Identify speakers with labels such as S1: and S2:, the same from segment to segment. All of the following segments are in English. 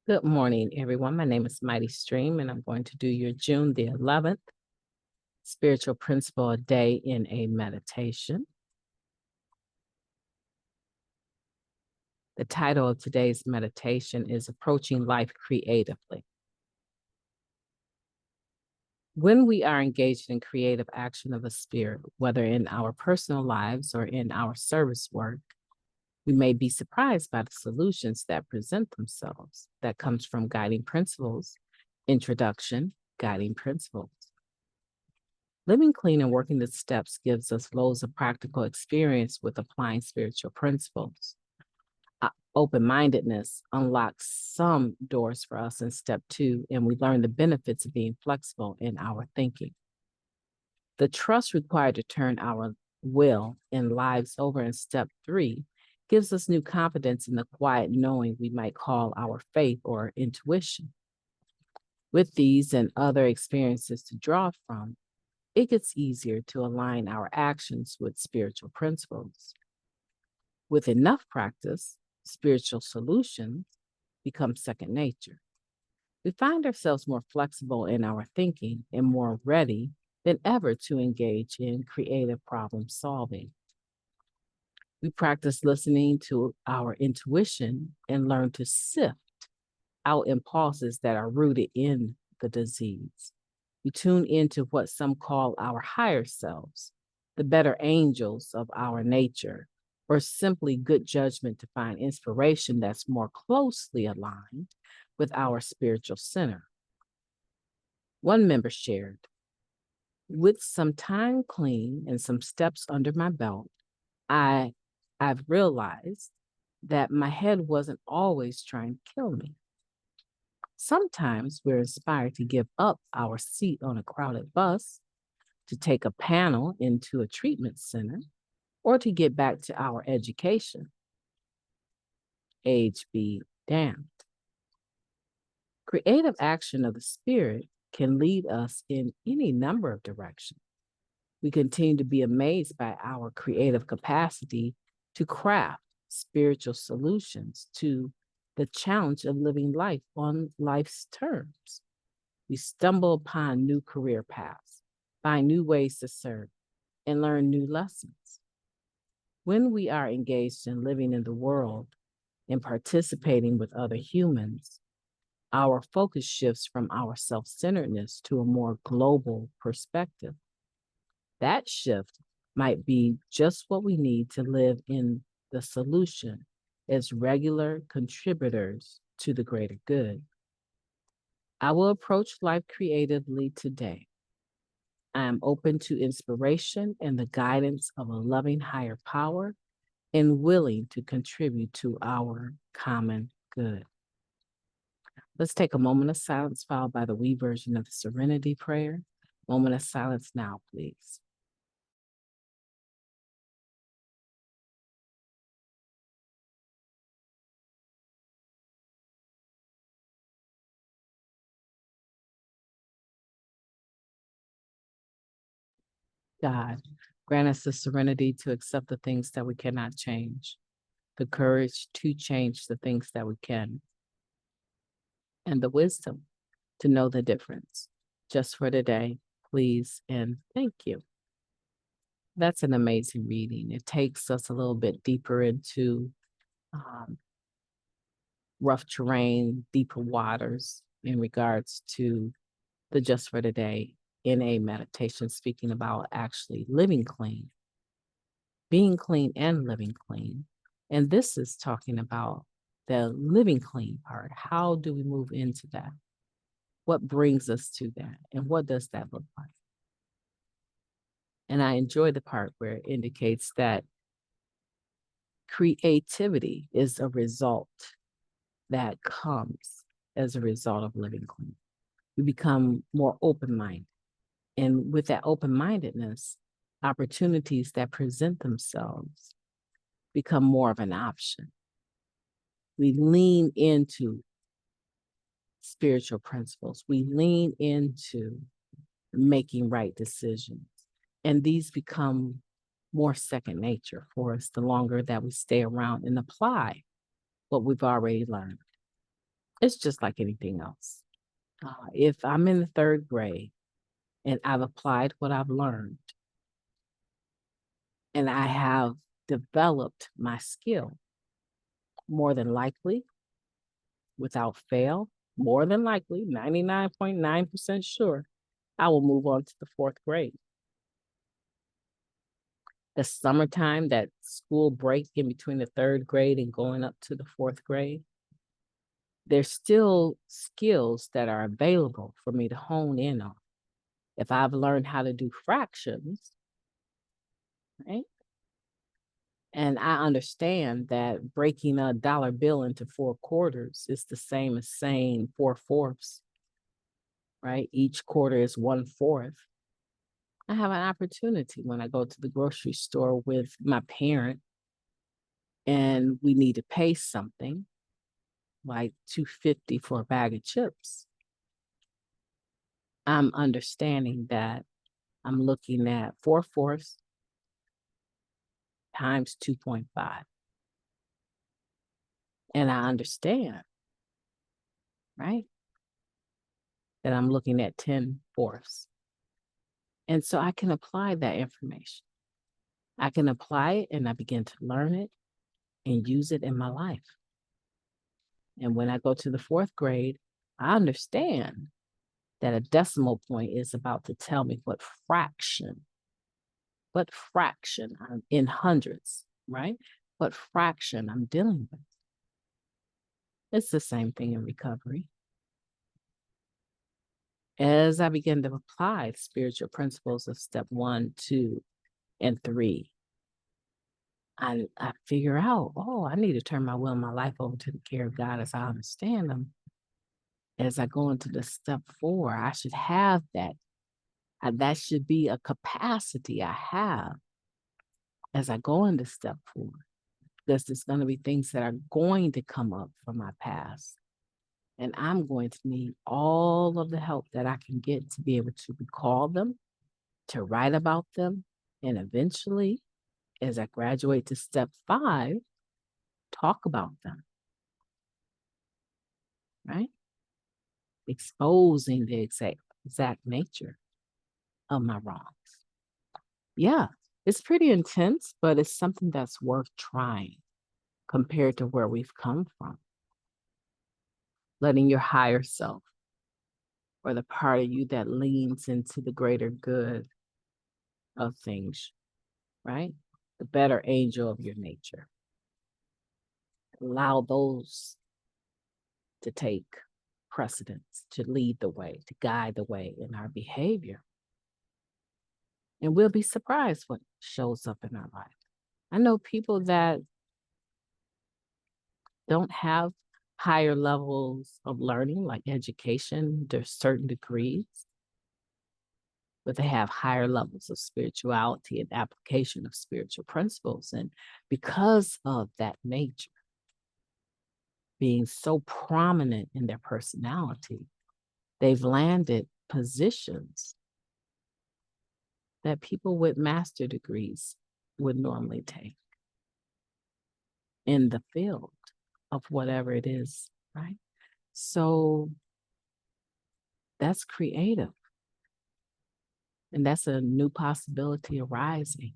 S1: Good morning, everyone. My name is Mighty Stream, and I'm going to do your June the 11th Spiritual Principle a Day in a Meditation. The title of today's meditation is Approaching Life Creatively. When we are engaged in creative action of the spirit, whether in our personal lives or in our service work, we may be surprised by the solutions that present themselves. That comes from Guiding Principles, Introduction, Guiding Principles. Living clean and working the steps gives us loads of practical experience with applying spiritual principles. Open-mindedness unlocks some doors for us in step 2, and we learn the benefits of being flexible in our thinking. The trust required to turn our will and lives over in step 3 gives us new confidence in the quiet knowing we might call our faith or intuition. With these and other experiences to draw from, it gets easier to align our actions with spiritual principles. With enough practice, spiritual solutions become second nature. We find ourselves more flexible in our thinking and more ready than ever to engage in creative problem solving. We practice listening to our intuition and learn to sift out impulses that are rooted in the disease. We tune into what some call our higher selves, the better angels of our nature, or simply good judgment to find inspiration that's more closely aligned with our spiritual center. One member shared, with some time clean and some steps under my belt, I've realized that my head wasn't always trying to kill me. Sometimes we're inspired to give up our seat on a crowded bus, to take a panel into a treatment center, or to get back to our education. Age be damned. Creative action of the spirit can lead us in any number of directions. We continue to be amazed by our creative capacity to craft spiritual solutions to the challenge of living life on life's terms. We stumble upon new career paths, find new ways to serve, and learn new lessons. When we are engaged in living in the world and participating with other humans, our focus shifts from our self-centeredness to a more global perspective. That shift might be just what we need to live in the solution as regular contributors to the greater good. I will approach life creatively today. I am open to inspiration and the guidance of a loving higher power and willing to contribute to our common good. Let's take a moment of silence followed by the we version of the Serenity Prayer. Moment of silence now, please. God, grant us the serenity to accept the things that we cannot change, the courage to change the things that we can, and the wisdom to know the difference. Just for today, please and thank you. That's an amazing reading. It takes us a little bit deeper into rough terrain, deeper waters in regards to the Just for Today in a meditation, speaking about actually living clean, being clean and living clean. And this is talking about the living clean part. How do we move into that? What brings us to that? And what does that look like? And I enjoy the part where it indicates that creativity is a result that comes as a result of living clean. We become more open-minded. And with that open-mindedness, opportunities that present themselves become more of an option. We lean into spiritual principles. We lean into making right decisions. And these become more second nature for us the longer that we stay around and apply what we've already learned. It's just like anything else. If I'm in the third grade and I've applied what I've learned and I have developed my skill, more than likely, without fail, more than likely, 99.9% sure, I will move on to the fourth grade. The summertime, that school break in between the third grade and going up to the fourth grade, there's still skills that are available for me to hone in on. If I've learned how to do fractions, right? And I understand that breaking a dollar bill into 4 quarters is the same as saying 4/4, right? Each quarter is 1/4. I have an opportunity when I go to the grocery store with my parent and we need to pay something like $2.50 for a bag of chips. I'm understanding that I'm looking at 4/4 times 2.5. And I understand, right, that I'm looking at 10/4. And so I can apply that information. I can apply it and I begin to learn it and use it in my life. And when I go to the fourth grade, I understand that a decimal point is about to tell me what fraction in hundreds, right? What fraction I'm dealing with. It's the same thing in recovery. As I begin to apply spiritual principles of step 1, 2, and 3, I figure out, I need to turn my will and my life over to the care of God as I understand them. As I go into the step 4, I should have that. That should be a capacity I have as I go into step 4, because there's going to be things that are going to come up from my past. And I'm going to need all of the help that I can get to be able to recall them, to write about them, and eventually, as I graduate to step 5, talk about them, right? Exposing the exact nature of my wrongs. Yeah, it's pretty intense, but it's something that's worth trying compared to where we've come from. Letting your higher self, or the part of you that leans into the greater good of things, right? The better angel of your nature. Allow those to take precedence, to lead the way, to guide the way in our behavior. And we'll be surprised what shows up in our life. I know people that don't have higher levels of learning, like education, there's certain degrees, but they have higher levels of spirituality and application of spiritual principles. And because of that nature being so prominent in their personality, they've landed positions that people with master degrees would normally take in the field of whatever it is, right? So that's creative. And that's a new possibility arising.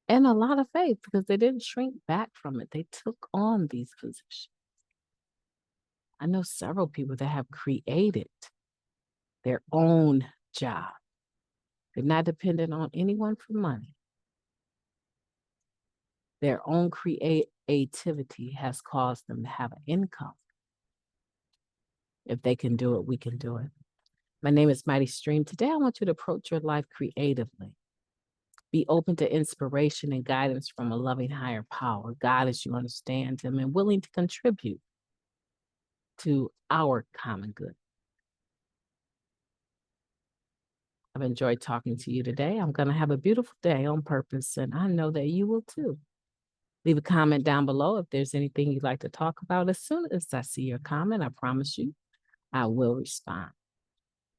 S1: And a lot of faith, because they didn't shrink back from it. They took on these positions. I know several people that have created their own job. They're not dependent on anyone for money. Their own creativity has caused them to have an income. If they can do it, we can do it. My name is Mighty Stream. Today, I want you to approach your life creatively. Be open to inspiration and guidance from a loving higher power, God as you understand him, and willing to contribute to our common good. I've enjoyed talking to you today. I'm going to have a beautiful day on purpose, and I know that you will too. Leave a comment down below if there's anything you'd like to talk about. As soon as I see your comment, I promise you, I will respond.